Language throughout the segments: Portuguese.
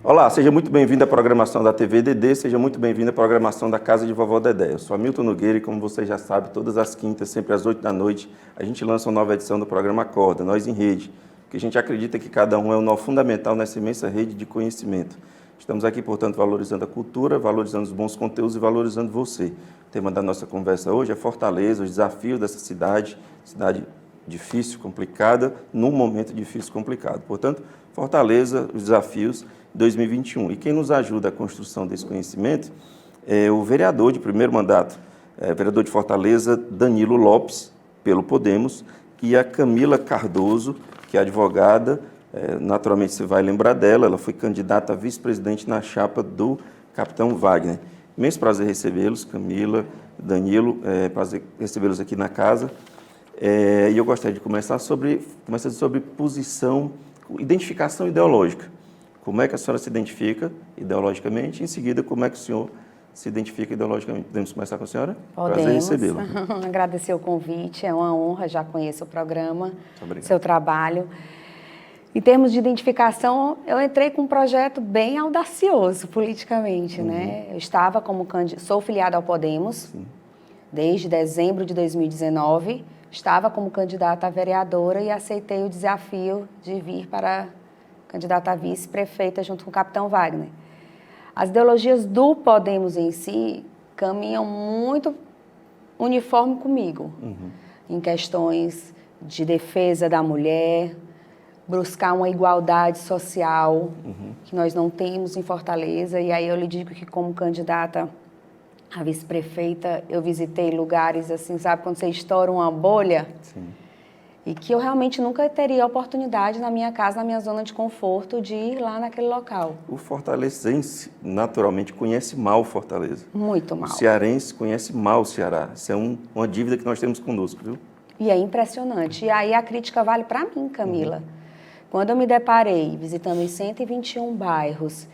Olá, seja muito bem-vindo à programação da TV DD, seja muito bem-vindo à programação da Casa de Vovó Dedé. Eu sou Hamilton Nogueira e, como você já sabe, todas as quintas, sempre às 8 da noite, a gente lança uma nova edição do programa Acorda, Nós em Rede, porque a gente acredita que cada um é um nó fundamental nessa imensa rede de conhecimento. Estamos aqui, portanto, valorizando a cultura, valorizando os bons conteúdos e valorizando você. O tema da nossa conversa hoje é Fortaleza, os desafios dessa cidade difícil, complicada, num momento difícil, complicado. Portanto, Fortaleza, os desafios 2021. E quem nos ajuda à construção desse conhecimento é o vereador de primeiro mandato, vereador de Fortaleza, Danilo Lopes, pelo Podemos, e a Camila Cardoso, que é advogada, naturalmente você vai lembrar dela, ela foi candidata a vice-presidente na chapa do Capitão Wagner. Imenso prazer recebê-los, Camila, Danilo, prazer recebê-los aqui na casa. E eu gostaria de começar sobre posição, identificação ideológica. Como é que a senhora se identifica ideologicamente? Em seguida, como é que o senhor se identifica ideologicamente? Podemos começar com a senhora? Podemos. Prazer recebê-la. Agradecer o convite, é uma honra, já conheço o programa, Obrigado. Seu trabalho. Em termos de identificação, eu entrei com um projeto bem audacioso politicamente, né? Eu estava sou filiada ao Podemos, desde dezembro de 2019, estava como candidata a vereadora e aceitei o desafio de vir para candidata a vice-prefeita junto com o Capitão Wagner. As ideologias do Podemos em si caminham muito uniforme comigo, em questões de defesa da mulher, buscar uma igualdade social que nós não temos em Fortaleza. E aí eu lhe digo que, como candidata a vice-prefeita, eu visitei lugares assim, sabe, quando você estoura uma bolha? Sim. E que eu realmente nunca teria a oportunidade na minha casa, na minha zona de conforto, de ir lá naquele local. O fortalezense, naturalmente, conhece mal Fortaleza. Muito mal. O cearense conhece mal o Ceará. Isso é uma dívida que nós temos conosco, viu? E é impressionante. E aí a crítica vale para mim, Camila. Quando eu me deparei visitando os 121 bairros,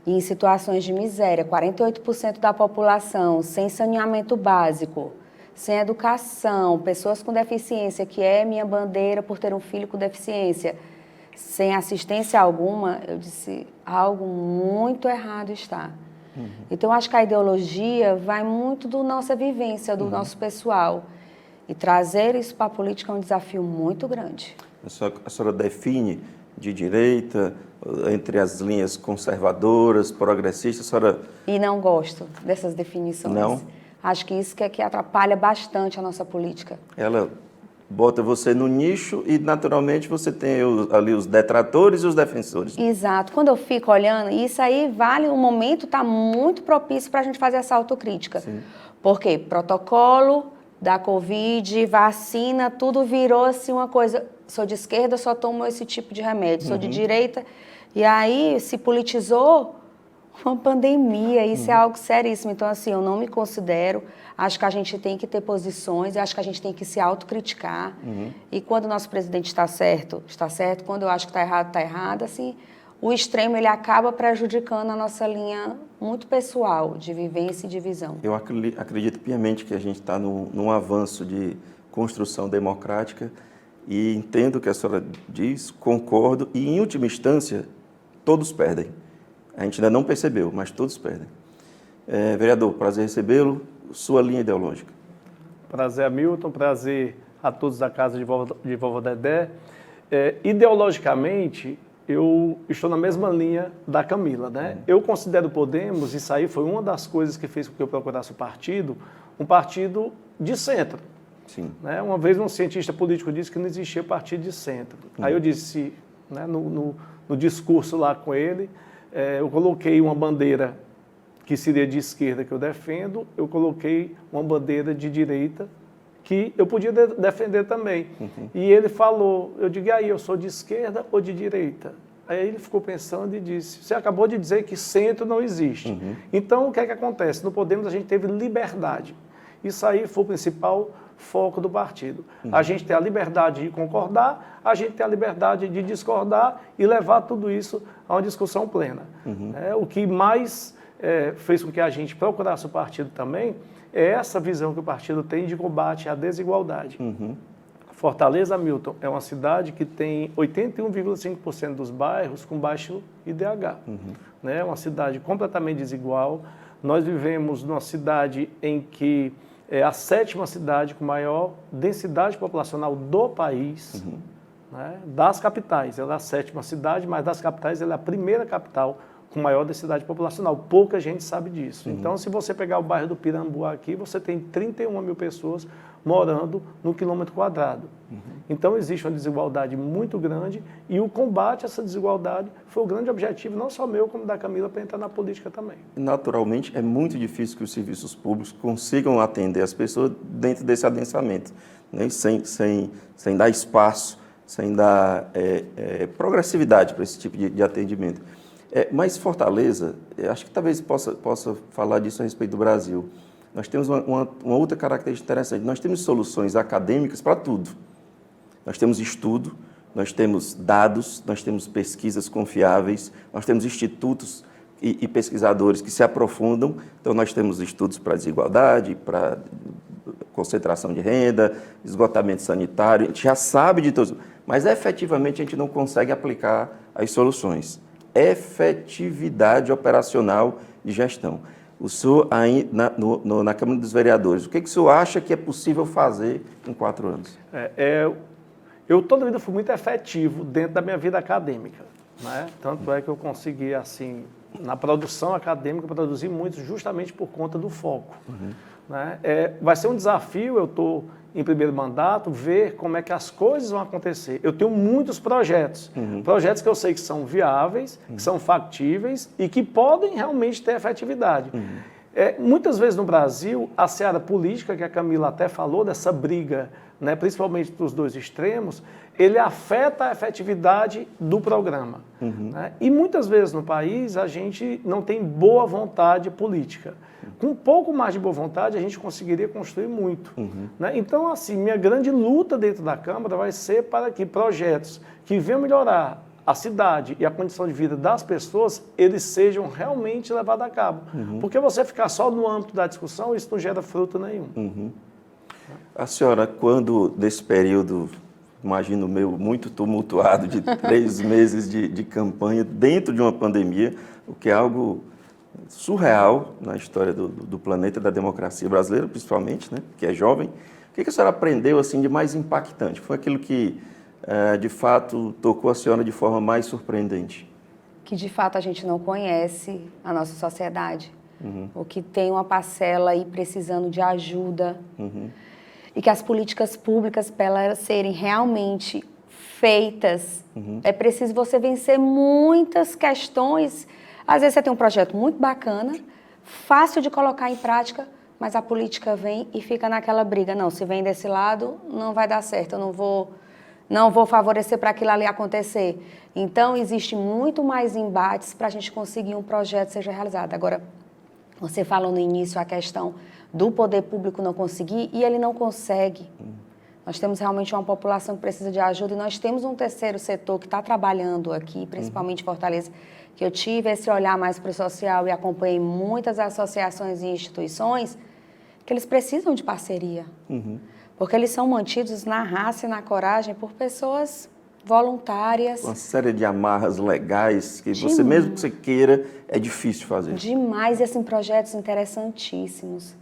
em situações de miséria, 48% da população sem saneamento básico, sem educação, pessoas com deficiência, que é minha bandeira por ter um filho com deficiência, sem assistência alguma, eu disse, algo muito errado está. Então, acho que a ideologia vai muito da nossa vivência, do nosso pessoal. E trazer isso para a política é um desafio muito grande. A senhora define de direita, entre as linhas conservadoras, progressistas, a senhora... E não gosto dessas definições. Não? Acho que isso que atrapalha bastante a nossa política. Ela bota você no nicho e, naturalmente, você tem ali os detratores e os defensores. Exato. Quando eu fico olhando, isso aí vale, o momento está muito propício para a gente fazer essa autocrítica. Sim. Porque protocolo da Covid, vacina, tudo virou assim uma coisa, sou de esquerda, só tomo esse tipo de remédio, sou de direita, e aí se politizou uma pandemia, isso é algo seríssimo. Então, assim, eu não me considero, acho que a gente tem que ter posições, acho que a gente tem que se autocriticar, e quando o nosso presidente está certo, quando eu acho que está errado, assim, o extremo, ele acaba prejudicando a nossa linha muito pessoal, de vivência e de visão. Eu acredito piamente que a gente está num avanço de construção democrática e entendo o que a senhora diz, concordo, e em última instância, todos perdem. A gente ainda não percebeu, mas todos perdem. Vereador, prazer recebê-lo, sua linha ideológica. Prazer, Hamilton, prazer a todos da casa de Vovó Dedé. Ideologicamente, eu estou na mesma linha da Camila, né? Eu considero o Podemos, isso aí foi uma das coisas que fez com que eu procurasse o partido, um partido de centro. Sim. Né? Uma vez um cientista político disse que não existia partido de centro. Aí eu disse, né, no discurso lá com ele, eu coloquei uma bandeira que seria de esquerda que eu defendo, eu coloquei uma bandeira de direita que eu podia defender também. E ele falou, eu digo, e aí, eu sou de esquerda ou de direita? Aí ele ficou pensando e disse, você acabou de dizer que centro não existe. Então, o que é que acontece? No Podemos a gente teve liberdade. Isso aí foi o principal foco do partido. A gente tem a liberdade de concordar, a gente tem a liberdade de discordar e levar tudo isso a uma discussão plena. O que mais fez com que a gente procurasse o partido também é essa visão que o partido tem de combate à desigualdade. Fortaleza, Milton, é uma cidade que tem 81,5% dos bairros com baixo IDH. Né? É uma cidade completamente desigual. Nós vivemos numa cidade em que é a 7ª cidade com maior densidade populacional do país, né? Das capitais. Ela é a 7ª cidade, mas das capitais ela é a primeira capital com maior densidade populacional. Pouca gente sabe disso. Então, se você pegar o bairro do Pirambu aqui, você tem 31 mil pessoas morando no quilômetro quadrado. Então, existe uma desigualdade muito grande e o combate a essa desigualdade foi o grande objetivo, não só meu, como da Camila, para entrar na política também. Naturalmente, é muito difícil que os serviços públicos consigam atender as pessoas dentro desse adensamento, né? Sem dar espaço, sem dar progressividade para esse tipo de atendimento. Mas Fortaleza, acho que talvez possa falar disso a respeito do Brasil. Nós temos uma outra característica interessante. Nós temos soluções acadêmicas para tudo. Nós temos estudo, nós temos dados, nós temos pesquisas confiáveis, nós temos institutos e pesquisadores que se aprofundam. Então, nós temos estudos para desigualdade, para concentração de renda, esgotamento sanitário. A gente já sabe de todos, mas efetivamente a gente não consegue aplicar as soluções. Efetividade operacional de gestão. O senhor, aí, na Câmara dos Vereadores, o que o senhor acha que é possível fazer em 4 anos? Eu toda a vida fui muito efetivo dentro da minha vida acadêmica, né? Tanto é que eu consegui, assim, na produção acadêmica, produzir muito justamente por conta do foco. Né? Vai ser um desafio, eu estou em primeiro mandato, ver como é que as coisas vão acontecer. Eu tenho muitos projetos, projetos que eu sei que são viáveis, que são factíveis e que podem realmente ter efetividade. Muitas vezes no Brasil, a seara política, que a Camila até falou, dessa briga, né, principalmente dos dois extremos, ele afeta a efetividade do programa. Né? E muitas vezes no país a gente não tem boa vontade política. Com um pouco mais de boa vontade, a gente conseguiria construir muito. Né? Então, assim, minha grande luta dentro da Câmara vai ser para que projetos que venham melhorar a cidade e a condição de vida das pessoas, eles sejam realmente levados a cabo. Porque você ficar só no âmbito da discussão, isso não gera fruto nenhum. A senhora, quando, nesse período, imagino meu, muito tumultuado, de 3 meses de campanha, dentro de uma pandemia, o que é algo surreal na história do planeta, da democracia brasileira, principalmente, né, que é jovem, o que a senhora aprendeu assim, de mais impactante? Foi aquilo que, de fato, tocou a senhora de forma mais surpreendente? Que, de fato, a gente não conhece a nossa sociedade. O que tem uma parcela aí precisando de ajuda. E que as políticas públicas, para elas serem realmente feitas, é preciso você vencer muitas questões. Às vezes você tem um projeto muito bacana, fácil de colocar em prática, mas a política vem e fica naquela briga. Não, se vem desse lado, não vai dar certo, eu não vou favorecer para aquilo ali acontecer. Então, existe muito mais embates para a gente conseguir um projeto seja realizado. Agora, você falou no início a questão do poder público não conseguir, e ele não consegue. Nós temos realmente uma população que precisa de ajuda, e nós temos um terceiro setor que está trabalhando aqui, principalmente em Fortaleza, que eu tive esse olhar mais para o social e acompanhei muitas associações e instituições, que eles precisam de parceria. Porque eles são mantidos na raça e na coragem por pessoas voluntárias. Uma série de amarras legais que você, mesmo que você queira, é difícil fazer. Demais, e assim, projetos interessantíssimos.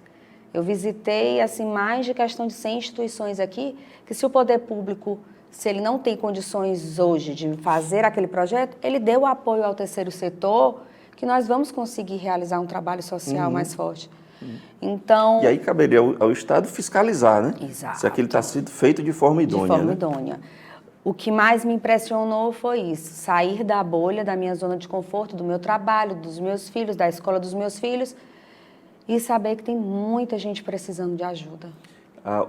Eu visitei, assim, mais de questão de 100 instituições aqui, que se o poder público, se ele não tem condições hoje de fazer aquele projeto, ele deu apoio ao terceiro setor, que nós vamos conseguir realizar um trabalho social mais forte. Então, e aí caberia ao Estado fiscalizar, né? Exato. Se aquilo está sendo feito de forma idônea. De forma né? idônea. O que mais me impressionou foi isso, sair da bolha, da minha zona de conforto, do meu trabalho, dos meus filhos, da escola dos meus filhos, e saber que tem muita gente precisando de ajuda.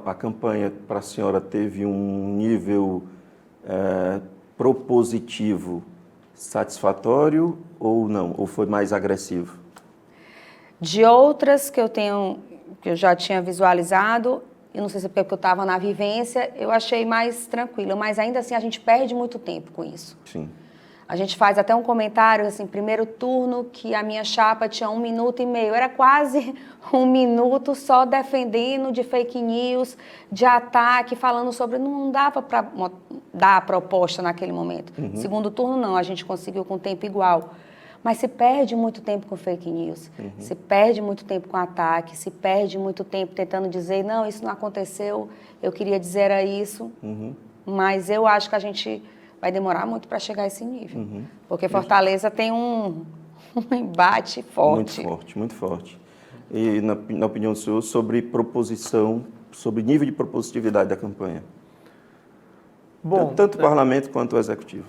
A campanha para a senhora teve um nível propositivo satisfatório ou não? Ou foi mais agressivo? De outras que eu já tinha visualizado, eu não sei se é porque eu estava na vivência, eu achei mais tranquila, mas ainda assim a gente perde muito tempo com isso. Sim. A gente faz até um comentário, assim, primeiro turno que a minha chapa tinha 1 minuto e meio, era quase 1 minuto só defendendo de fake news, de ataque, falando sobre, não dava para dar a proposta naquele momento. Segundo turno não, a gente conseguiu com tempo igual. Mas se perde muito tempo com fake news, se perde muito tempo com ataque, se perde muito tempo tentando dizer, não, isso não aconteceu, eu queria dizer era isso, mas eu acho que a gente vai demorar muito para chegar a esse nível, porque Fortaleza tem um embate forte. Muito forte, muito forte. E na opinião do senhor, sobre proposição, sobre nível de propositividade da campanha? Bom, tanto o parlamento quanto o executivo.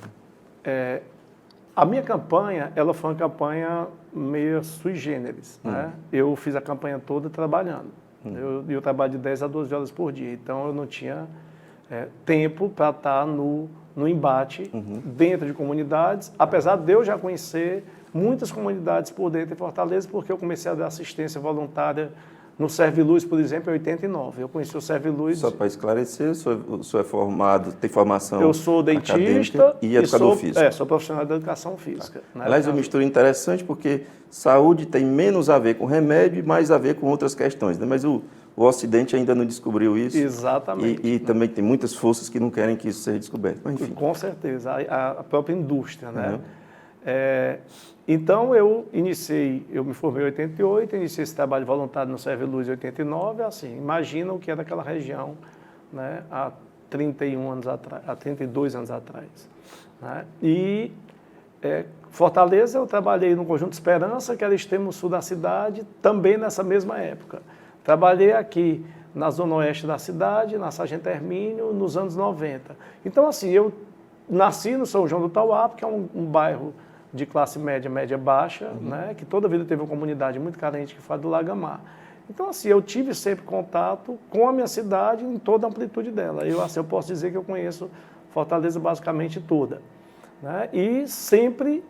A minha campanha, ela foi uma campanha meio sui generis, né? Eu fiz a campanha toda trabalhando. Eu trabalho de 10 a 12 horas por dia, então eu não tinha tempo para estar no embate dentro de comunidades, apesar de eu já conhecer muitas comunidades por dentro de Fortaleza, porque eu comecei a dar assistência voluntária no Serviluz, por exemplo, em 89. Eu conheci o Serviluz... Só para esclarecer, o senhor é formado, tem formação Eu sou dentista e educador físico. Sou profissional de educação física. Tá. Né? Aliás, é uma mistura interessante porque saúde tem menos a ver com remédio e mais a ver com outras questões, né? Mas o Ocidente ainda não descobriu isso. Exatamente. E também tem muitas forças que não querem que isso seja descoberto. Mas, enfim. Com certeza, a própria indústria, né? Então, eu me formei em 88, iniciei esse trabalho voluntário no Serviluz em 89, assim, imagina o que era aquela região, né, há 32 anos atrás. Né? E Fortaleza, eu trabalhei no Conjunto Esperança, que era extremo sul da cidade, também nessa mesma época. Trabalhei aqui na zona oeste da cidade, na Sargento Hermínio, nos anos 90. Então, assim, eu nasci no São João do Tauape, que é um bairro de classe média, média baixa, né, que toda a vida teve uma comunidade muito carente, que foi a do Lagamar. Então, assim, eu tive sempre contato com a minha cidade em toda a amplitude dela. Eu posso dizer que eu conheço Fortaleza basicamente toda. Né? E sempre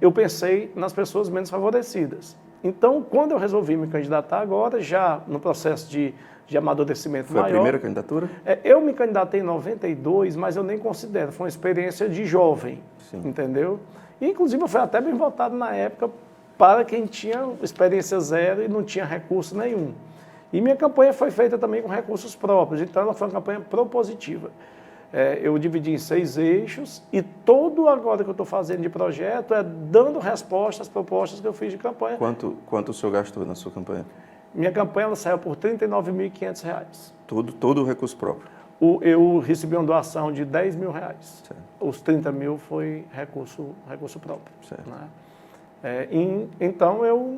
eu pensei nas pessoas menos favorecidas. Então, quando eu resolvi me candidatar agora, já no processo de amadurecimento maior... Foi a primeira candidatura? Eu me candidatei em 92, mas eu nem considero. Foi uma experiência de jovem, entendeu? E, inclusive, eu fui até bem votado na época para quem tinha experiência zero e não tinha recurso nenhum. E minha campanha foi feita também com recursos próprios, então ela foi uma campanha propositiva. Eu dividi em 6 eixos e todo agora que eu estou fazendo de projeto é dando resposta às propostas que eu fiz de campanha. Quanto o senhor gastou na sua campanha? Minha campanha ela saiu por R$ 39.500. Todo o recurso próprio? Eu recebi uma doação de R$ 10.000. Certo. Os 30 mil foi recurso próprio. Certo. Né? Então eu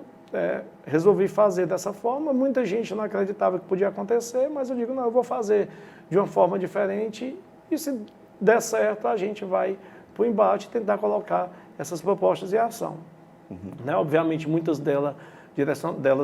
resolvi fazer dessa forma. Muita gente não acreditava que podia acontecer, mas eu digo, não, eu vou fazer de uma forma diferente e se der certo a gente vai para o embate e tentar colocar essas propostas em ação. Né? Obviamente muitas delas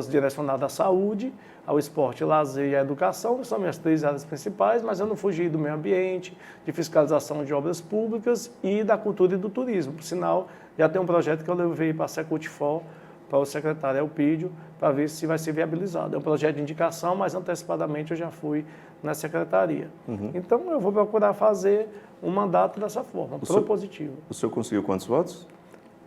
direcionadas à saúde, ao esporte, lazer e à educação, que são minhas 3 áreas principais, mas eu não fugi do meio ambiente, de fiscalização de obras públicas e da cultura e do turismo. Por sinal, já tem um projeto que eu levei para a Secutifor, para o secretário Elpídio, para ver se vai ser viabilizado. É um projeto de indicação, mas antecipadamente eu já fui na secretaria. Então, eu vou procurar fazer um mandato dessa forma, propositivo. O senhor conseguiu quantos votos?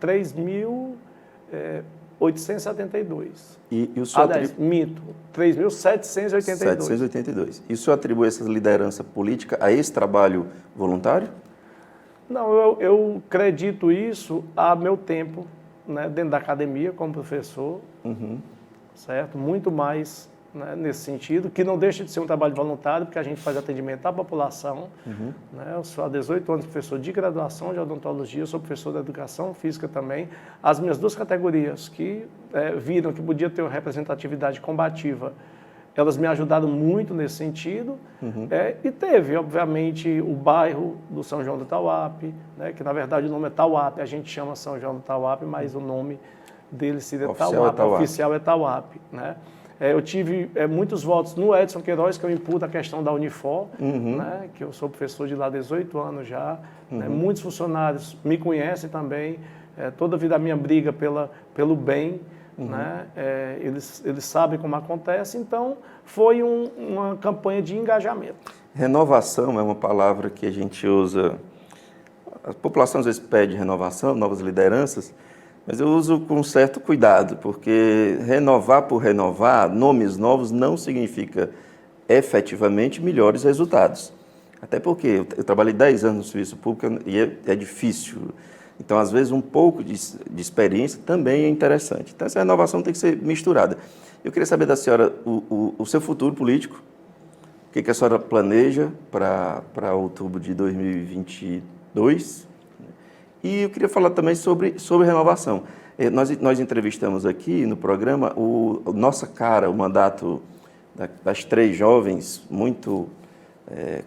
3.872. E o senhor... Mito, 3.782. 782. E o senhor atribui essa liderança política a esse trabalho voluntário? Não, eu acredito isso a meu tempo, né, dentro da academia, como professor, certo? Muito mais, né, nesse sentido, que não deixa de ser um trabalho voluntário, porque a gente faz atendimento à população. Né? Eu sou há 18 anos professor de graduação de odontologia, sou professor de educação física também. As minhas 2 categorias que viram que podia ter uma representatividade combativa, elas me ajudaram muito nesse sentido. E teve, obviamente, o bairro do São João do Tauape, né, que na verdade o nome é Tauape, a gente chama São João do Tauape, mas o nome dele seria Tauape, oficial é Tauape. Né? Eu tive muitos votos no Edson Queiroz, que eu imputo a questão da Unifor, né, que eu sou professor de lá há 18 anos já. Né? Muitos funcionários me conhecem também, toda a vida a minha briga pelo bem. Né? Eles sabem como acontece, então foi uma campanha de engajamento. Renovação é uma palavra que a gente usa a população às vezes pede renovação, novas lideranças, mas eu uso com certo cuidado, porque renovar por renovar, nomes novos, não significa efetivamente melhores resultados. Até porque eu trabalhei 10 anos no serviço público e é difícil. Então, às vezes, um pouco de experiência também é interessante. Então, essa renovação tem que ser misturada. Eu queria saber da senhora o seu futuro político, o que a senhora planeja para outubro de 2022. E eu queria falar também sobre renovação. Nós entrevistamos aqui no programa Nossa Cara, o mandato das 3 jovens, muito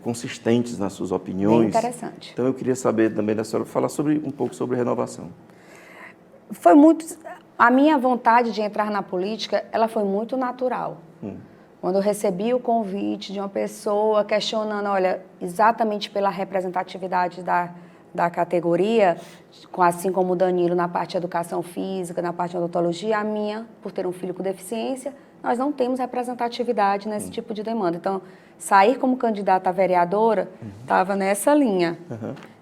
consistentes nas suas opiniões. Bem interessante. Então eu queria saber também da senhora falar um pouco sobre renovação. Foi muito... A minha vontade de entrar na política, ela foi muito natural. Quando eu recebi o convite de uma pessoa questionando, olha, exatamente pela representatividade da categoria, assim como o Danilo na parte de educação física, na parte de odontologia, a minha, por ter um filho com deficiência, nós não temos representatividade nesse tipo de demanda. Então, sair como candidata a vereadora estava nessa linha.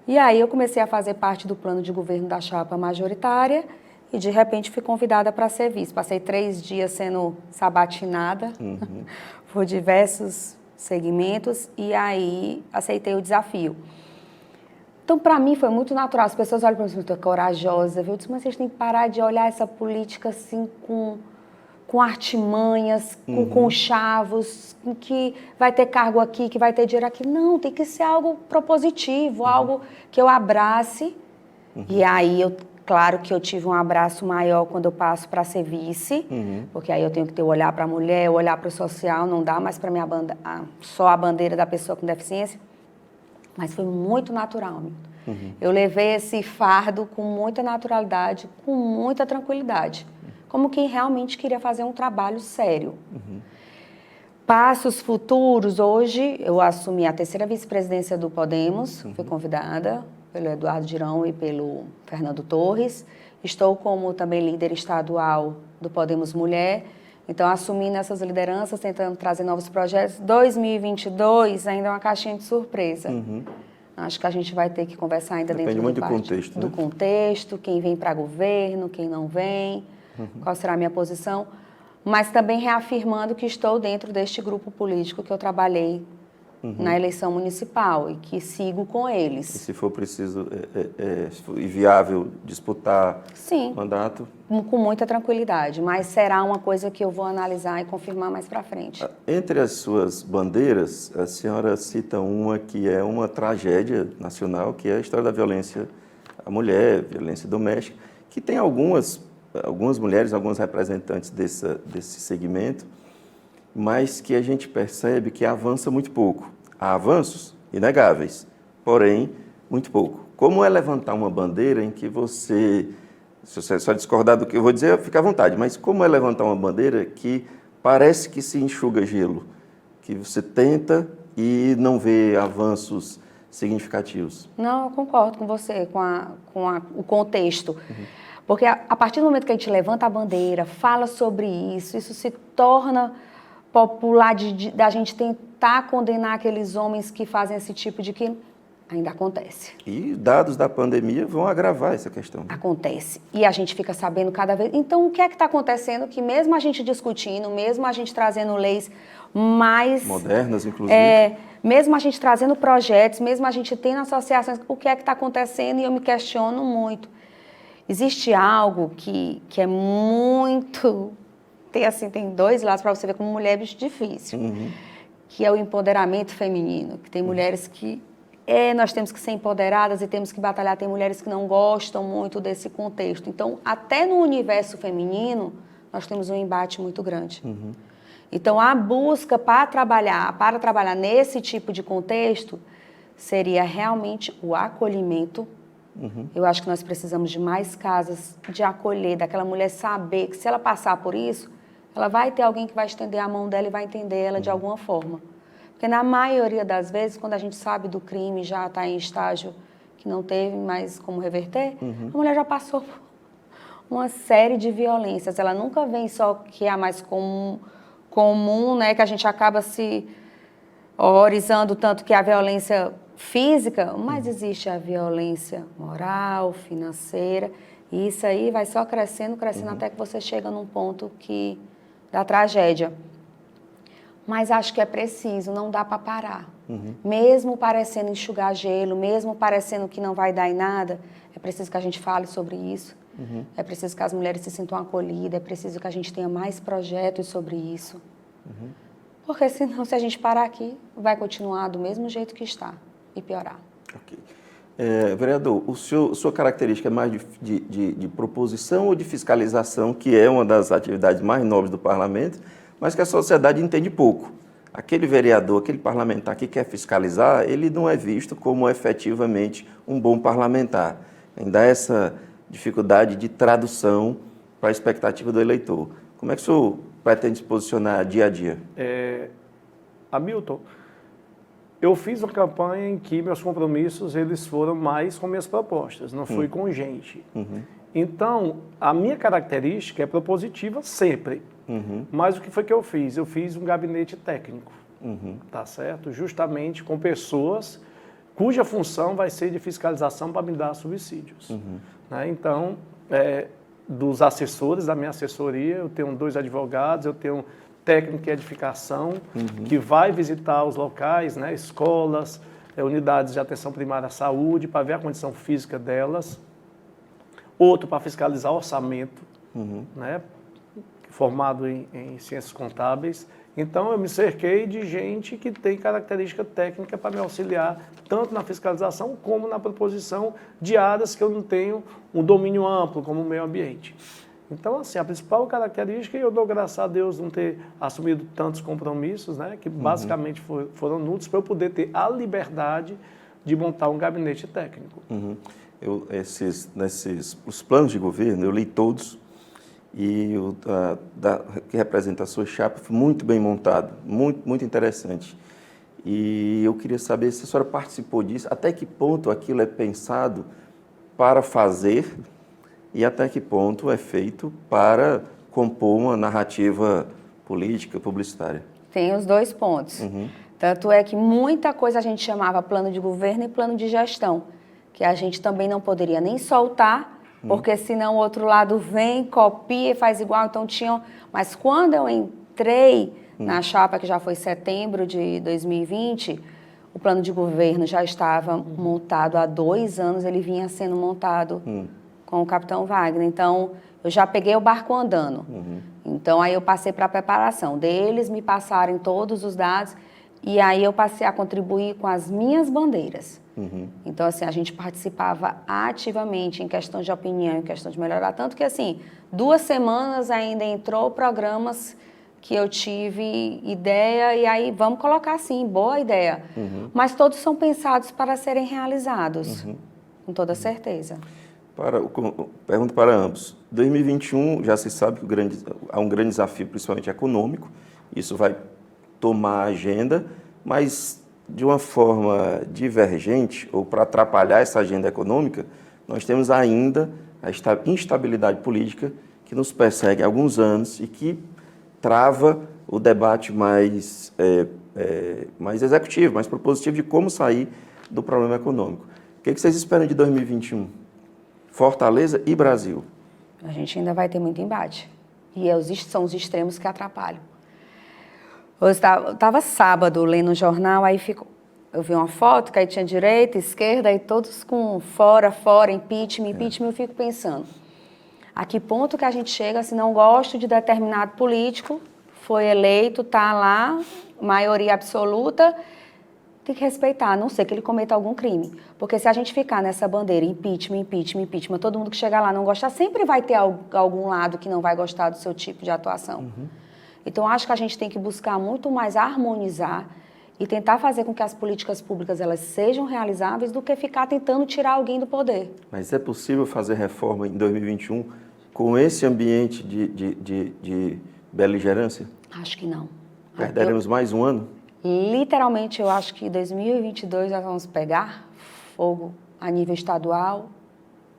E aí eu comecei a fazer parte do plano de governo da chapa majoritária e, de repente, fui convidada para ser vice. Passei 3 dias sendo sabatinada por diversos segmentos e aí aceitei o desafio. Então, para mim, foi muito natural. As pessoas olham para mim e dizem, corajosa, viu? Eu disse, mas vocês têm que parar de olhar essa política assim com artimanhas, com conchavos, que vai ter cargo aqui, que vai ter dinheiro aqui. Não, tem que ser algo propositivo, algo que eu abrace. E aí, claro que eu tive um abraço maior quando eu passo para ser vice, porque aí eu tenho que ter o olhar para a mulher, o olhar para o social, não dá mais para só a bandeira da pessoa com deficiência. Mas foi muito natural, Milton. Eu levei esse fardo com muita naturalidade, com muita tranquilidade. Como quem realmente queria fazer um trabalho sério. Passos futuros, hoje eu assumi a 3ª vice-presidência do Podemos, fui convidada pelo Eduardo Girão e pelo Fernando Torres. Estou como também líder estadual do Podemos Mulher, então assumindo essas lideranças, tentando trazer novos projetos. 2022 ainda é uma caixinha de surpresa. Acho que a gente vai ter que conversar ainda dentro muito do contexto, do contexto, quem vem para governo, quem não vem. Qual será a minha posição, mas também reafirmando que estou dentro deste grupo político que eu trabalhei na eleição municipal e que sigo com eles. E se for preciso e viável disputar mandato? Com muita tranquilidade, mas será uma coisa que eu vou analisar e confirmar mais para frente. Entre as suas bandeiras, a senhora cita uma que é uma tragédia nacional, que é a história da violência à mulher, violência doméstica, que tem algumas mulheres, alguns representantes desse segmento, mas que a gente percebe que avança muito pouco. Há avanços inegáveis, porém, muito pouco. Como é levantar uma bandeira em que você, se você só discordar do que eu vou dizer, fica à vontade, mas como é levantar uma bandeira que parece que se enxuga gelo, que você tenta e não vê avanços significativos? Não, eu concordo com você, com o contexto. Porque a partir do momento que a gente levanta a bandeira, fala sobre isso se torna popular da gente tentar condenar aqueles homens que fazem esse tipo de crime. Ainda acontece. E dados da pandemia vão agravar essa questão. Acontece. E a gente fica sabendo cada vez... Então, o que é que está acontecendo? Que mesmo a gente discutindo, mesmo a gente trazendo leis mais... modernas, inclusive. Mesmo a gente trazendo projetos, mesmo a gente tendo associações, o que é que está acontecendo? E eu me questiono muito. Existe algo que é muito... Tem 2 lados para você ver como mulher é bicho difícil. Que é o empoderamento feminino. Que tem mulheres que... nós temos que ser empoderadas e temos que batalhar. Tem mulheres que não gostam muito desse contexto. Então, até no universo feminino, nós temos um embate muito grande. Então, a busca para trabalhar nesse tipo de contexto seria realmente o acolhimento. Eu acho que nós precisamos de mais casas de acolher, daquela mulher saber que se ela passar por isso, ela vai ter alguém que vai estender a mão dela e vai entender ela de alguma forma. Porque na maioria das vezes, quando a gente sabe do crime, já está em estágio que não teve mais como reverter, a mulher já passou por uma série de violências. Ela nunca vem só que é a mais comum, né, que a gente acaba se horrorizando tanto que a violência física, mas existe a violência moral, financeira, e isso aí vai só crescendo, até que você chega num ponto da tragédia. Mas acho que é preciso, não dá para parar. Mesmo parecendo enxugar gelo, mesmo parecendo que não vai dar em nada, é preciso que a gente fale sobre isso. É preciso que as mulheres se sintam acolhidas, é preciso que a gente tenha mais projetos sobre isso. Porque senão, se a gente parar aqui, vai continuar do mesmo jeito que está e piorar. Ok. Vereador, sua característica é mais de proposição ou de fiscalização, que é uma das atividades mais nobres do parlamento, mas que a sociedade entende pouco. Aquele vereador, aquele parlamentar que quer fiscalizar, ele não é visto como efetivamente um bom parlamentar. Ainda há essa dificuldade de tradução para a expectativa do eleitor. Como é que o senhor pretende se posicionar dia a dia? Hamilton, eu fiz uma campanha em que meus compromissos eles foram mais com minhas propostas, não foi com gente. Então, a minha característica é propositiva sempre. Mas o que foi que eu fiz? Eu fiz um gabinete técnico, tá certo? Justamente com pessoas cuja função vai ser de fiscalização para me dar subsídios. Né? Então, dos assessores da minha assessoria, eu tenho 2 advogados, eu tenho técnico de edificação, que vai visitar os locais, né, escolas, unidades de atenção primária à saúde, para ver a condição física delas. Outro para fiscalizar orçamento, né, formado em ciências contábeis. Então, eu me cerquei de gente que tem característica técnica para me auxiliar, tanto na fiscalização como na proposição de áreas que eu não tenho um domínio amplo, como o meio ambiente. Então, assim, a principal característica, e eu dou graças a Deus não ter assumido tantos compromissos, né, que basicamente foram nulos, para eu poder ter a liberdade de montar um gabinete técnico. Os planos de governo, eu li todos, e que representa a sua chapa foi muito bem montado, muito interessante. E eu queria saber se a senhora participou disso, até que ponto aquilo é pensado para fazer e até que ponto é feito para compor uma narrativa política, publicitária. Tem os 2 pontos. Tanto é que muita coisa a gente chamava plano de governo e plano de gestão, que a gente também não poderia nem soltar, porque senão o outro lado vem, copia e faz igual. Então tinham. Mas quando eu entrei na chapa, que já foi setembro de 2020, o plano de governo já estava montado há 2 anos, ele vinha sendo montado com o capitão Wagner. Então, eu já peguei o barco andando. Então, aí eu passei para a preparação deles, me passarem todos os dados, e aí eu passei a contribuir com as minhas bandeiras. Então, assim, a gente participava ativamente em questão de opinião, em questão de melhorar, tanto que, assim, 2 semanas ainda entrou programas que eu tive ideia, e aí vamos colocar assim, boa ideia. Mas todos são pensados para serem realizados, com toda certeza. Pergunto para ambos. 2021, já se sabe que há um grande desafio, principalmente econômico, isso vai tomar a agenda, mas de uma forma divergente, ou para atrapalhar essa agenda econômica, nós temos ainda a instabilidade política que nos persegue há alguns anos e que trava o debate mais executivo, mais propositivo de como sair do problema econômico. O que vocês esperam de 2021? Fortaleza e Brasil. A gente ainda vai ter muito embate. E são os extremos que atrapalham. Eu estava sábado lendo o jornal, aí eu vi uma foto que aí tinha direita, esquerda, e todos com fora, impeachment, eu fico pensando, a que ponto que a gente chega se não gosto de determinado político, foi eleito, está lá, maioria absoluta, tem que respeitar, a não ser que ele cometa algum crime. Porque se a gente ficar nessa bandeira, impeachment, todo mundo que chegar lá não gostar, sempre vai ter algum lado que não vai gostar do seu tipo de atuação. Então, acho que a gente tem que buscar muito mais harmonizar e tentar fazer com que as políticas públicas elas sejam realizáveis do que ficar tentando tirar alguém do poder. Mas é possível fazer reforma em 2021 com esse ambiente de beligerância? Acho que não. Perderemos mais um ano? Literalmente, eu acho que em 2022 nós vamos pegar fogo a nível estadual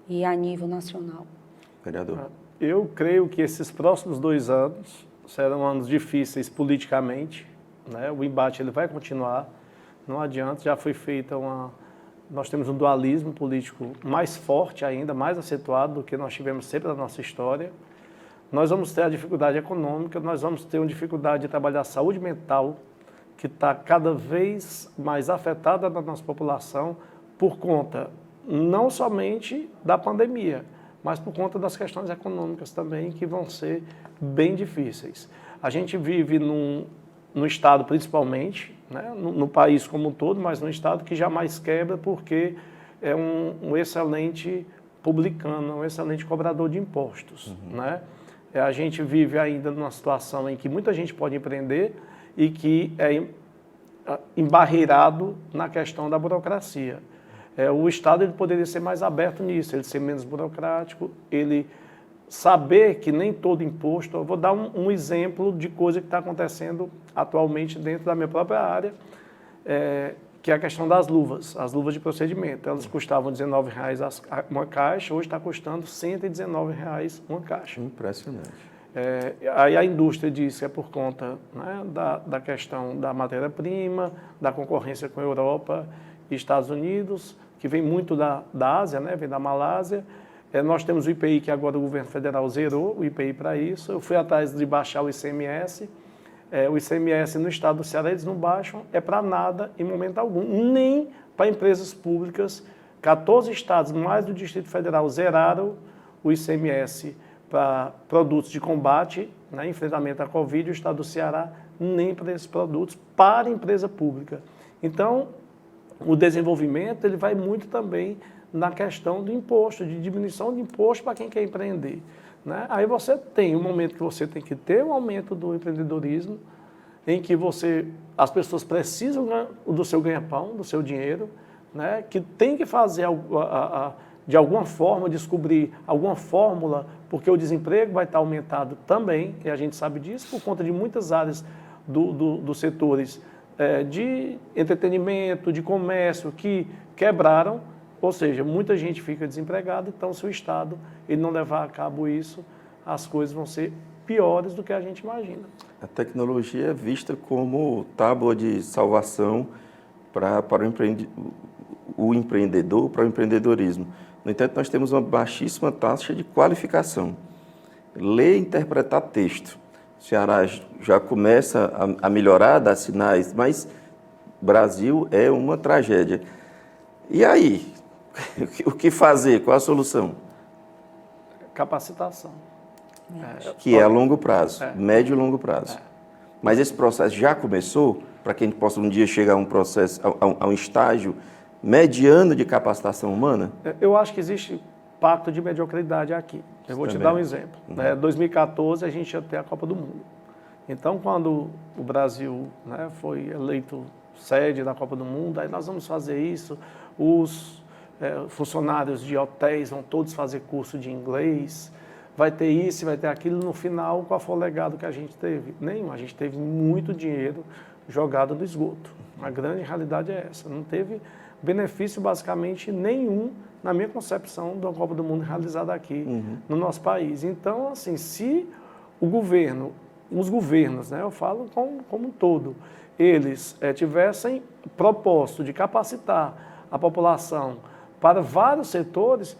e a nível nacional. Vereador. Eu creio que esses próximos 2 anos serão anos difíceis politicamente, né? O embate ele vai continuar, não adianta, já foi feita nós temos um dualismo político mais forte ainda, mais acentuado do que nós tivemos sempre na nossa história. Nós vamos ter a dificuldade econômica, nós vamos ter uma dificuldade de trabalhar a saúde mental, que está cada vez mais afetada na nossa população por conta não somente da pandemia, mas por conta das questões econômicas também, que vão ser bem difíceis. A gente vive no Estado principalmente, né, no país como um todo, mas no Estado que jamais quebra porque é um excelente publicano, um excelente cobrador de impostos. Né? A gente vive ainda numa situação em que muita gente pode empreender e que é embarreirado na questão da burocracia. O Estado ele poderia ser mais aberto nisso, ele ser menos burocrático, ele saber que nem todo imposto... Eu vou dar um exemplo de coisa que está acontecendo atualmente dentro da minha própria área, que é a questão das luvas, as luvas de procedimento. Elas custavam R$19 uma caixa, hoje está custando R$119 uma caixa. Impressionante. Aí a indústria diz que é por conta, né, da questão da matéria-prima, da concorrência com a Europa e Estados Unidos, que vem muito da Ásia, né, vem da Malásia. Nós temos o IPI, que agora o governo federal zerou o IPI para isso. Eu fui atrás de baixar o ICMS. O ICMS no estado do Ceará eles não baixam, para nada em momento algum, nem para empresas públicas. 14 estados, mais do Distrito Federal, zeraram o ICMS para produtos de combate, né, enfrentamento à Covid, o estado do Ceará nem para esses produtos, para a empresa pública. Então, o desenvolvimento ele vai muito também na questão do imposto, de diminuição de imposto para quem quer empreender. Né? Aí você tem um momento que você tem que ter um aumento do empreendedorismo, em que as pessoas precisam do seu ganha-pão, do seu dinheiro, né? Que tem que fazer, de alguma forma, descobrir alguma fórmula, porque o desemprego vai estar aumentado também, e a gente sabe disso, por conta de muitas áreas dos setores de entretenimento, de comércio, que quebraram. Ou seja, muita gente fica desempregada, então se o Estado ele não levar a cabo isso, as coisas vão ser piores do que a gente imagina. A tecnologia é vista como tábua de salvação para o empreendedor, para o empreendedorismo. No entanto, nós temos uma baixíssima taxa de qualificação. Ler e interpretar texto. O Ceará já começa a melhorar, dar sinais, mas o Brasil é uma tragédia. E aí? O que fazer? Qual a solução? Capacitação. Que é a longo prazo, médio e longo prazo. Mas esse processo já começou para que a gente possa um dia chegar a um processo, a um estágio mediano de capacitação humana? Eu acho que existe pacto de mediocridade aqui. Eu vou te dar um exemplo. Em 2014, a gente ia ter a Copa do Mundo. Então, quando o Brasil, né, foi eleito sede da Copa do Mundo, aí nós vamos fazer isso, os funcionários de hotéis vão todos fazer curso de inglês, vai ter isso, vai ter aquilo. No final, qual foi o legado que a gente teve? Nenhum. A gente teve muito dinheiro jogado no esgoto. A grande realidade é essa. Não teve benefício basicamente nenhum, na minha concepção, da Copa do Mundo realizada aqui no nosso país. Então, assim, se o governo, os governos, né, eu falo como um todo, eles tivessem propósito de capacitar a população para vários setores,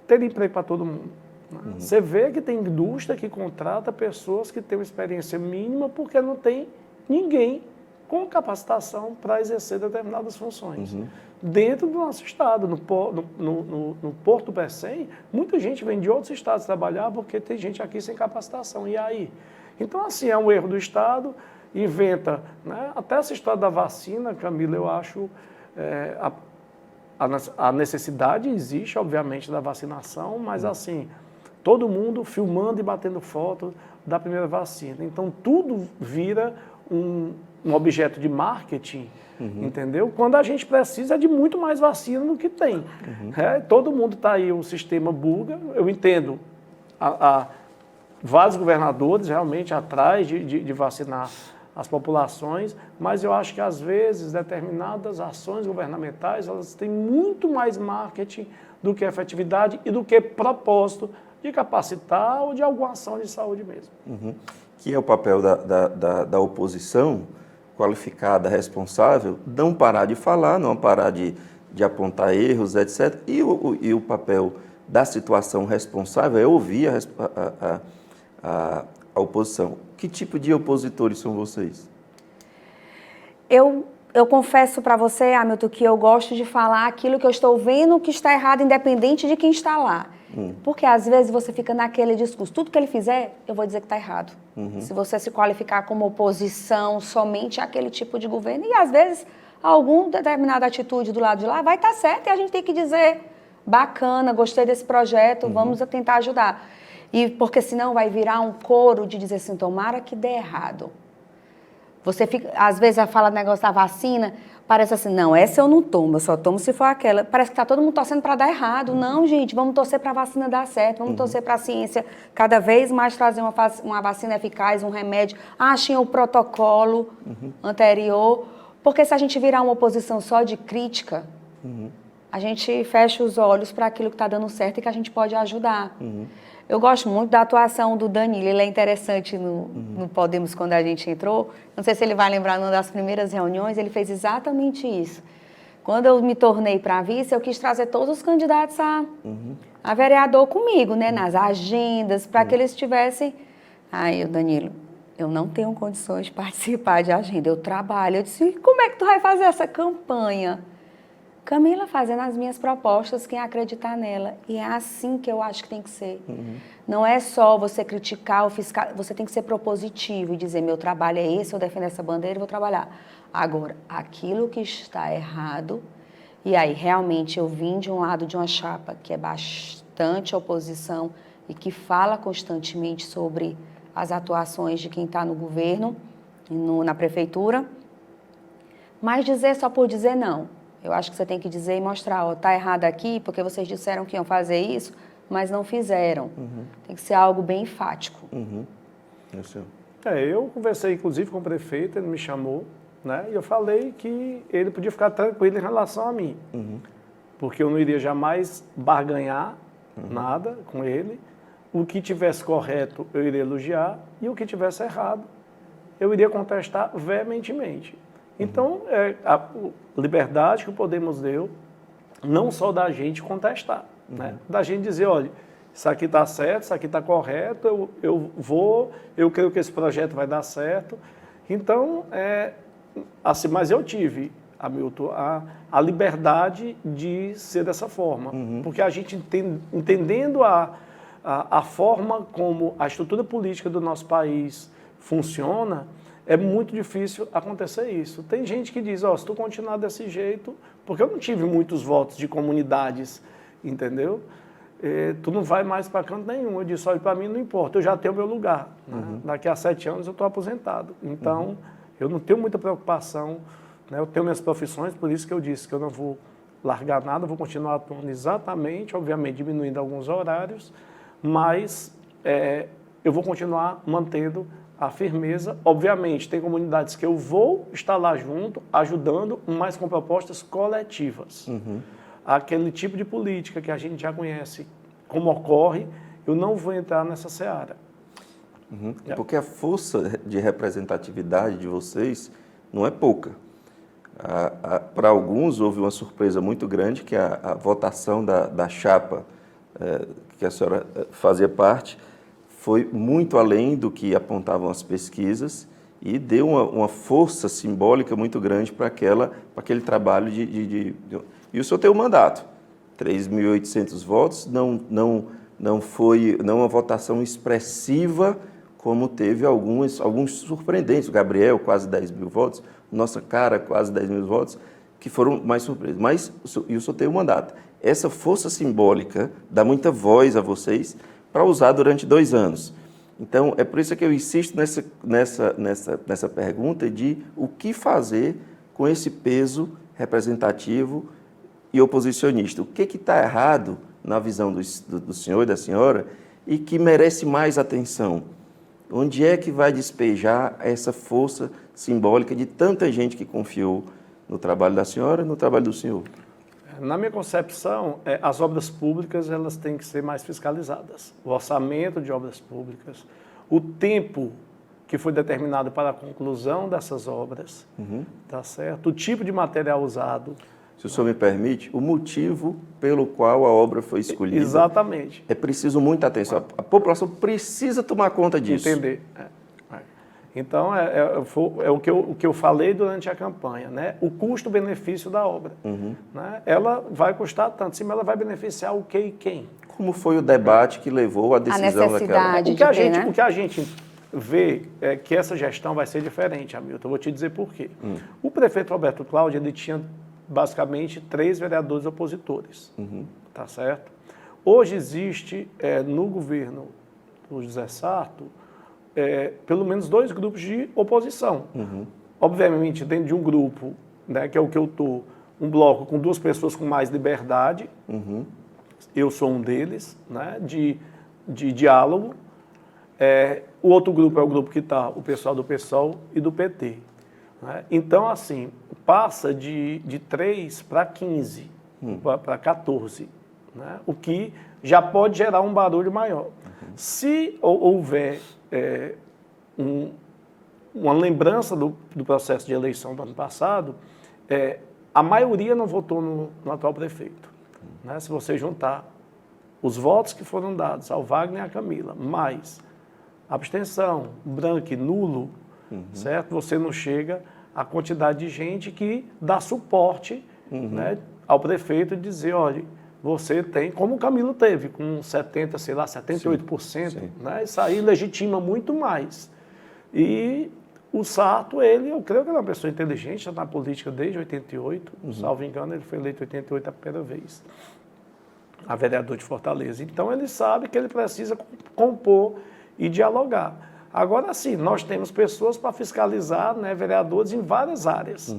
teria emprego para todo mundo. Né? Você vê que tem indústria que contrata pessoas que têm uma experiência mínima porque não tem ninguém com capacitação para exercer determinadas funções. Dentro do nosso estado, no Porto do Pecém, muita gente vem de outros estados trabalhar porque tem gente aqui sem capacitação. E aí? Então, assim, é um erro do Estado, inventa, né? Até essa história da vacina, Camila, eu acho... A necessidade existe, obviamente, da vacinação, mas assim, todo mundo filmando e batendo foto da primeira vacina. Então, tudo vira um objeto de marketing, entendeu? Quando a gente precisa de muito mais vacina do que tem. Todo mundo está aí, o sistema buga, eu entendo, vários governadores realmente atrás de vacinar as populações, mas eu acho que, às vezes, determinadas ações governamentais, elas têm muito mais marketing do que efetividade e do que propósito de capacitar ou de alguma ação de saúde mesmo. Que é o papel da oposição qualificada, responsável, não parar de falar, não parar de apontar erros, etc. E o papel da situação responsável é ouvir a oposição. Que tipo de opositores são vocês? Eu confesso para você, Hamilton, que eu gosto de falar aquilo que eu estou vendo que está errado, independente de quem está lá. Porque às vezes você fica naquele discurso, tudo que ele fizer, eu vou dizer que está errado. Se você se qualificar como oposição somente àquele tipo de governo, e às vezes alguma determinada atitude do lado de lá vai estar certa e a gente tem que dizer, bacana, gostei desse projeto, vamos tentar ajudar. E porque senão vai virar um coro de dizer assim, tomara que dê errado. Você fica, às vezes fala do negócio da vacina, parece assim, não, essa eu não tomo, eu só tomo se for aquela. Parece que está todo mundo torcendo para dar errado. Não, gente, vamos torcer para a vacina dar certo, vamos torcer para a ciência cada vez mais trazer uma vacina eficaz, um remédio. Achem o protocolo anterior, porque se a gente virar uma oposição só de crítica, a gente fecha os olhos para aquilo que está dando certo e que a gente pode ajudar. Eu gosto muito da atuação do Danilo, ele é interessante no Podemos quando a gente entrou. Não sei se ele vai lembrar, numa das primeiras reuniões, ele fez exatamente isso. Quando eu me tornei para vice, eu quis trazer todos os candidatos a vereador comigo, né, nas agendas, para que eles tivessem... Aí, Danilo, eu não tenho condições de participar de agenda, eu trabalho. Eu disse, como é que tu vai fazer essa campanha? Camila fazendo as minhas propostas, quem acreditar nela. E é assim que eu acho que tem que ser. Não é só você criticar ou fiscal, você tem que ser propositivo e dizer, meu trabalho é esse, eu defendo essa bandeira e vou trabalhar. Agora, aquilo que está errado, e aí realmente eu vim de um lado de uma chapa que é bastante oposição e que fala constantemente sobre as atuações de quem está no governo, na prefeitura, mas dizer só por dizer não. Eu acho que você tem que dizer e mostrar, ó, tá errado aqui, porque vocês disseram que iam fazer isso, mas não fizeram. Tem que ser algo bem enfático. Eu conversei, inclusive, com o prefeito, ele me chamou, né, e eu falei que ele podia ficar tranquilo em relação a mim, porque eu não iria jamais barganhar nada com ele. O que tivesse correto, eu iria elogiar, e o que tivesse errado, eu iria contestar veementemente. Então, a liberdade que o Podemos deu, não só da gente contestar, né? Da gente dizer, olha, isso aqui está certo, isso aqui está correto, eu creio que esse projeto vai dar certo. Então, assim, mas eu tive, Hamilton, a liberdade de ser dessa forma, porque a gente entendendo a forma como a estrutura política do nosso país funciona, é muito difícil acontecer isso. Tem gente que diz, se tu continuar desse jeito, porque eu não tive muitos votos de comunidades, entendeu? Tu não vai mais para canto nenhum. Eu disse, olha, para mim não importa, eu já tenho meu lugar. Né? Daqui a 7 anos eu estou aposentado. Então, eu não tenho muita preocupação, né? Eu tenho minhas profissões, por isso que eu disse que eu não vou largar nada, vou continuar atuando exatamente, obviamente diminuindo alguns horários, mas eu vou continuar mantendo a firmeza. Obviamente, tem comunidades que eu vou estar lá junto, ajudando, mas com propostas coletivas. Aquele tipo de política que a gente já conhece como ocorre, eu não vou entrar nessa seara. Porque a força de representatividade de vocês não é pouca. Para alguns, houve uma surpresa muito grande, que a votação da chapa que a senhora fazia parte, foi muito além do que apontavam as pesquisas e deu uma força simbólica muito grande para aquele trabalho E o senhor tem um mandato, 3.800 votos, não foi uma votação expressiva como teve alguns surpreendentes, o Gabriel, quase 10.000 votos, Nossa Cara, quase 10.000 votos, que foram mais surpresas. Mas o senhor tem um mandato. Essa força simbólica dá muita voz a vocês para usar durante 2 anos. Então, é por isso que eu insisto nessa pergunta de o que fazer com esse peso representativo e oposicionista. O que está errado na visão do senhor e da senhora e que merece mais atenção? Onde é que vai despejar essa força simbólica de tanta gente que confiou no trabalho da senhora e no trabalho do senhor? Na minha concepção, as obras públicas elas têm que ser mais fiscalizadas. O orçamento de obras públicas, o tempo que foi determinado para a conclusão dessas obras, tá certo? O tipo de material usado. Se o senhor me permite, o motivo pelo qual a obra foi escolhida. Exatamente. É preciso muita atenção. A população precisa tomar conta disso. Entender. Então, o que eu falei durante a campanha, né? O custo-benefício da obra. Né? Ela vai custar tanto, sim, mas ela vai beneficiar o que e quem? Como foi o debate que levou à decisão daquela? O que a gente vê é que essa gestão vai ser diferente, Hamilton. Eu vou te dizer por quê. O prefeito Roberto Cláudio, ele tinha basicamente 3 vereadores opositores, tá certo? Hoje existe no governo do José Sarto pelo menos 2 grupos de oposição. Obviamente, dentro de um grupo, né, que é o que eu estou, um bloco com 2 pessoas com mais liberdade, eu sou um deles, né, de diálogo. O outro grupo é o grupo que está o pessoal do PSOL e do PT. Né? Então, assim, passa de 3 para 15, para 14, né? O que já pode gerar um barulho maior. Se houver uma lembrança do processo de eleição do ano passado, a maioria não votou no atual prefeito. Né? Se você juntar os votos que foram dados ao Wagner e à Camila, mais abstenção, branco e nulo, certo? Você não chega à quantidade de gente que dá suporte, né, ao prefeito e dizer, olha, você tem, como o Camilo teve, com 70, sei lá, 78%, né? Isso aí legitima muito mais. E o Sarto, eu creio que ele é uma pessoa inteligente, já está na política desde 88, salvo engano, ele foi eleito em 88 a primeira vez, a vereador de Fortaleza. Então, ele sabe que ele precisa compor e dialogar. Agora, sim, nós temos pessoas para fiscalizar, né, vereadores em várias áreas.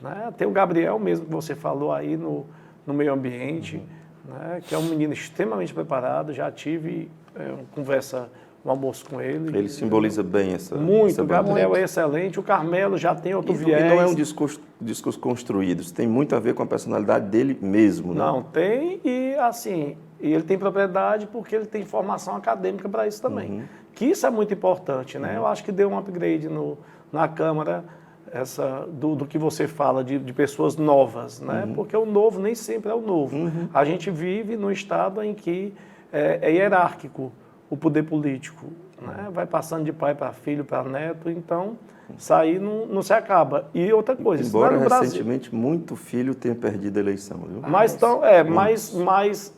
Né? Tem o Gabriel mesmo, que você falou aí no meio ambiente, né, que é um menino extremamente preparado, já tive uma conversa, um almoço com ele. Ele simboliza bem essa... Muito, o Gabriel é excelente, o Carmelo já tem outro viés. E não é um discurso construído, isso tem muito a ver com a personalidade dele mesmo, né? Não, tem, e assim, ele tem propriedade porque ele tem formação acadêmica para isso também. Que isso é muito importante, né? Eu acho que deu um upgrade na Câmara, do que você fala de pessoas novas, né? Porque o novo nem sempre é o novo. A gente vive num estado em que é hierárquico o poder político, né? Vai passando de pai para filho, para neto, então isso aí não se acaba. E outra coisa, embora isso recentemente muito filho tenha perdido a eleição, viu? Mas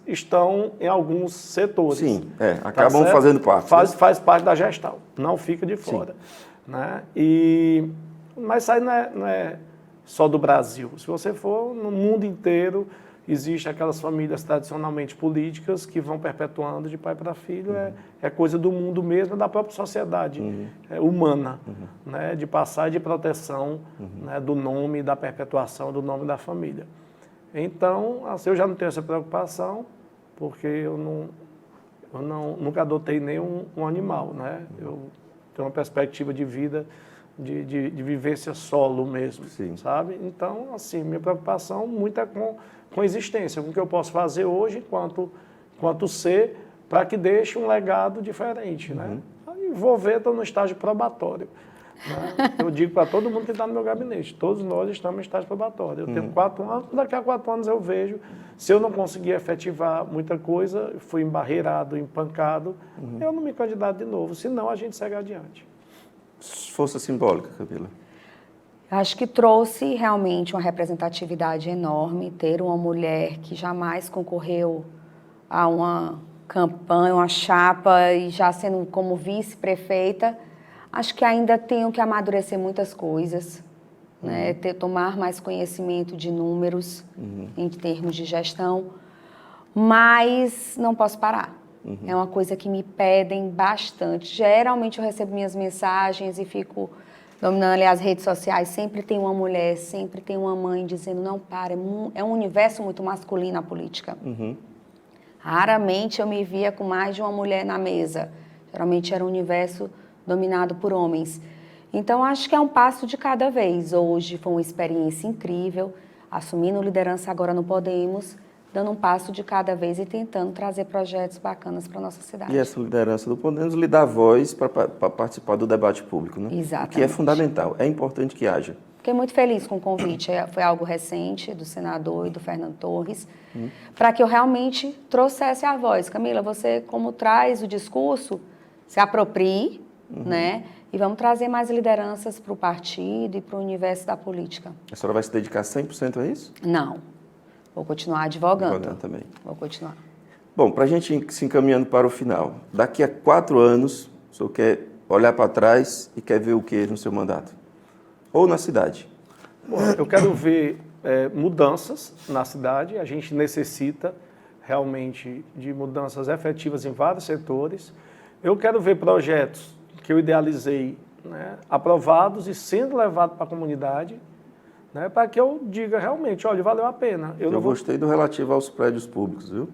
estão em alguns setores. Sim, acabam fazendo parte. Faz parte da gestão, não fica de fora. Né? Mas isso aí não é só do Brasil. Se você for no mundo inteiro, existem aquelas famílias tradicionalmente políticas que vão perpetuando de pai para filho. É coisa do mundo mesmo, da própria sociedade humana, né? De passar de proteção, né? Do nome, da perpetuação do nome da família. Então, assim, eu já não tenho essa preocupação, porque eu nunca adotei nenhum animal, né? Eu tenho uma perspectiva de vida, de vivência solo mesmo, sabe? Então, assim, minha preocupação muito é com a existência, com o que eu posso fazer hoje enquanto ser, para que deixe um legado diferente, né? Aí vou ver, estou no estágio probatório. Né? Eu digo para todo mundo que está no meu gabinete, todos nós estamos em estágio probatório. Eu tenho 4 anos, daqui a 4 anos eu vejo, se eu não conseguir efetivar muita coisa, fui embarreirado, empancado, eu não me candidato de novo, senão a gente segue adiante. Força simbólica, Camila. Acho que trouxe realmente uma representatividade enorme ter uma mulher que jamais concorreu a uma campanha, uma chapa, e já sendo como vice-prefeita. Acho que ainda tenho que amadurecer muitas coisas, né? Tomar mais conhecimento de números em termos de gestão, mas não posso parar. É uma coisa que me pedem bastante. Geralmente eu recebo minhas mensagens e fico dominando ali as redes sociais. Sempre tem uma mulher, sempre tem uma mãe dizendo, não para, é um universo muito masculino a política. Raramente eu me via com mais de uma mulher na mesa. Geralmente era um universo dominado por homens. Então, acho que é um passo de cada vez. Hoje foi uma experiência incrível, assumindo liderança agora no Podemos, dando um passo de cada vez e tentando trazer projetos bacanas para a nossa cidade. E essa liderança do Podemos lhe dá voz para participar do debate público, né? Exatamente. O que é fundamental, é importante que haja. Fiquei muito feliz com o convite, foi algo recente do senador e do Fernando Torres, para que eu realmente trouxesse a voz. Camila, você como traz o discurso, se aproprie, né? E vamos trazer mais lideranças para o partido e para o universo da política. A senhora vai se dedicar 100% a isso? Não, vou continuar advogando. Advogando também. Vou continuar. Bom, para a gente se encaminhando para o final, daqui a 4 anos, o senhor quer olhar para trás e quer ver o que no seu mandato? Ou na cidade? Bom, eu quero ver mudanças na cidade. A gente necessita realmente de mudanças efetivas em vários setores. Eu quero ver projetos que eu idealizei, né, aprovados e sendo levados para a comunidade, né, para que eu diga realmente, olha, valeu a pena. Eu gostei do relativo aos prédios públicos, viu?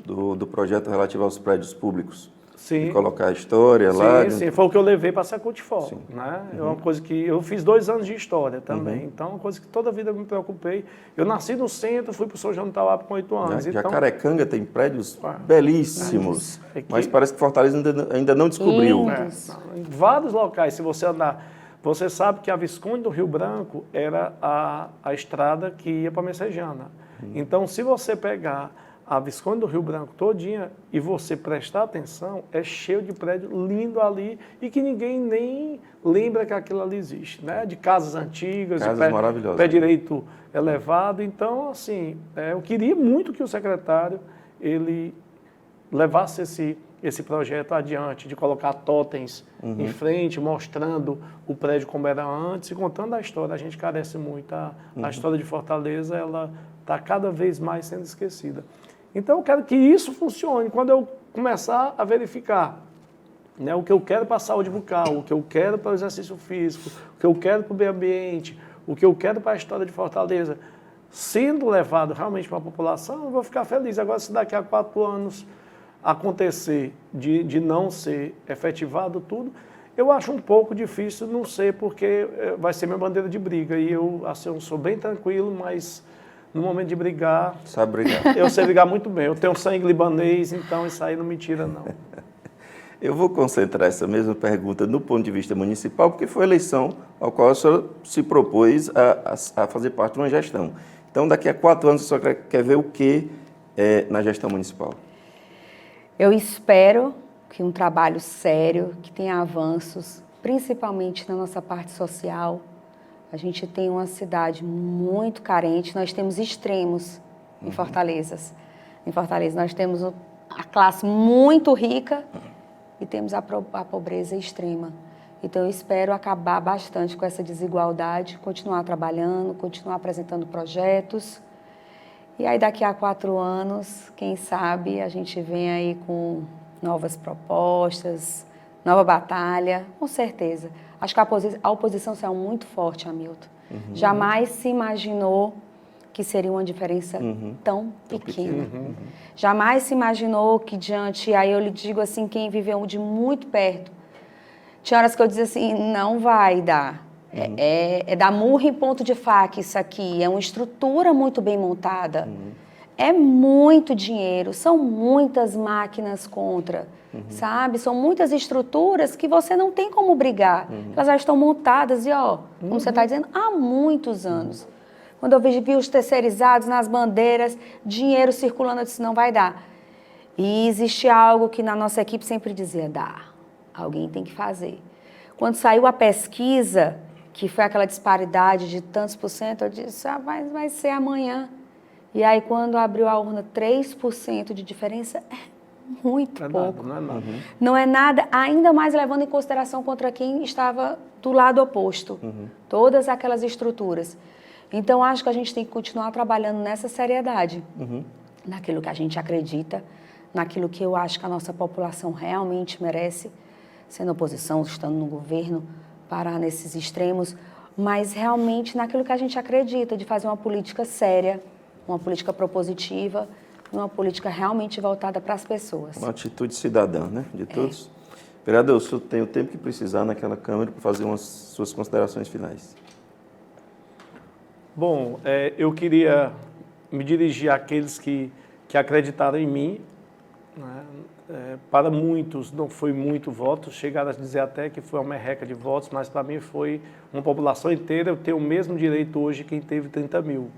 Do projeto relativo aos prédios públicos. Sim. De colocar a história lá. Sim, foi o que eu levei para a Secutifor, né? É uma coisa que eu fiz 2 anos de história também, então é uma coisa que toda a vida eu me preocupei. Eu nasci no centro, fui para o São João do Tauap com 8 anos. Né? Então, Jacarecanga tem prédios belíssimos, É que- mas parece que Fortaleza ainda não descobriu. Lindos. em vários locais, se você andar, você sabe que a Visconde do Rio Branco era a estrada que ia para Messejana. Então, se você pegar a Visconde do Rio Branco todinha e você prestar atenção, é cheio de prédio lindo ali e que ninguém nem lembra que aquilo ali existe, né? De casas antigas, Casas de maravilhosas. pé direito elevado. Então, assim, eu queria muito que o secretário ele levasse esse projeto adiante, de colocar totens em frente, mostrando o prédio como era antes e contando a história. A gente carece muito. A história de Fortaleza, ela está cada vez mais sendo esquecida. Então, eu quero que isso funcione. Quando eu começar a verificar, né, o que eu quero para a saúde bucal, o que eu quero para o exercício físico, o que eu quero para o meio ambiente, o que eu quero para a história de Fortaleza, sendo levado realmente para a população, eu vou ficar feliz. Agora, se daqui a 4 anos acontecer de não ser efetivado tudo, eu acho um pouco difícil, não sei, porque vai ser minha bandeira de briga. E eu, assim, eu sou bem tranquilo, mas no momento de brigar, Sabe brigar. eu sei brigar muito bem. Eu tenho sangue libanês, então isso aí não me tira, não. Eu vou concentrar essa mesma pergunta no ponto de vista municipal, porque foi a eleição ao qual a senhora se propôs a fazer parte de uma gestão. Então, daqui a 4 anos, a senhora quer ver o que na gestão municipal? Eu espero que um trabalho sério, que tenha avanços, principalmente na nossa parte social. A gente tem uma cidade muito carente, nós temos extremos em Fortaleza. Em Fortaleza nós temos a classe muito rica e temos a pobreza extrema. Então eu espero acabar bastante com essa desigualdade, continuar trabalhando, continuar apresentando projetos. E aí daqui a 4 anos, quem sabe, a gente vem aí com novas propostas, nova batalha, com certeza. Acho que a oposição saiu muito forte, Hamilton. Jamais se imaginou que seria uma diferença tão pequena. Jamais se imaginou que diante, aí eu lhe digo assim, quem viveu de muito perto, tinha horas que eu dizia assim, não vai dar. É dar murro em ponto de faca isso aqui, é uma estrutura muito bem montada. É muito dinheiro, são muitas máquinas contra, sabe? São muitas estruturas que você não tem como brigar. Elas já estão montadas e, ó, como você está dizendo, há muitos anos. Quando eu vi os terceirizados nas bandeiras, dinheiro circulando, eu disse, não vai dar. E existe algo que na nossa equipe sempre dizia, dá, alguém tem que fazer. Quando saiu a pesquisa, que foi aquela disparidade de tantos por cento, eu disse, vai ser amanhã. E aí, quando abriu a urna, 3% de diferença é muito pouco. Não é nada. Não é nada, ainda mais levando em consideração contra quem estava do lado oposto. Todas aquelas estruturas. Então, acho que a gente tem que continuar trabalhando nessa seriedade, naquilo que a gente acredita, naquilo que eu acho que a nossa população realmente merece, sendo oposição, estando no governo, parar nesses extremos, mas realmente naquilo que a gente acredita, de fazer uma política séria, uma política propositiva, uma política realmente voltada para as pessoas. Uma atitude cidadã, né, de todos. Vereador, o senhor tem o tempo que precisar naquela Câmara para fazer umas suas considerações finais. Bom, eu queria me dirigir àqueles que acreditaram em mim, né? Para muitos não foi muito voto, chegaram a dizer até que foi uma merreca de votos, mas para mim foi uma população inteira. Eu tenho o mesmo direito hoje que quem teve 30 mil,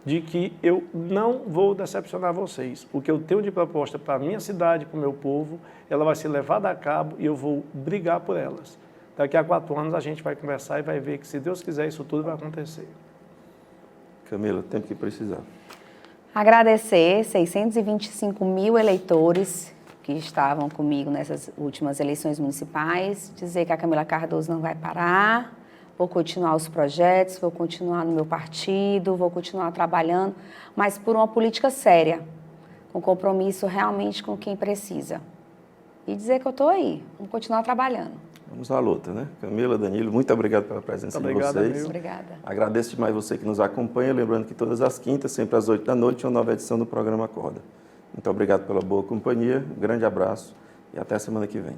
de que eu não vou decepcionar vocês. O que eu tenho de proposta para a minha cidade, para o meu povo, ela vai ser levada a cabo e eu vou brigar por elas. Daqui a 4 anos a gente vai conversar e vai ver que, se Deus quiser, isso tudo vai acontecer. Camila, tempo que precisar. Agradecer 625 mil eleitores que estavam comigo nessas últimas eleições municipais, dizer que a Camila Cardoso não vai parar, vou continuar os projetos, vou continuar no meu partido, vou continuar trabalhando, mas por uma política séria, com compromisso realmente com quem precisa. E dizer que eu estou aí, vamos continuar trabalhando. Vamos à luta, né? Camila, Danilo, muito obrigado pela presença de vocês. Amigo. Obrigada. Agradeço demais você que nos acompanha, lembrando que todas as quintas, sempre às 8 da noite, uma nova edição do programa Acorda. Muito obrigado pela boa companhia, um grande abraço e até a semana que vem.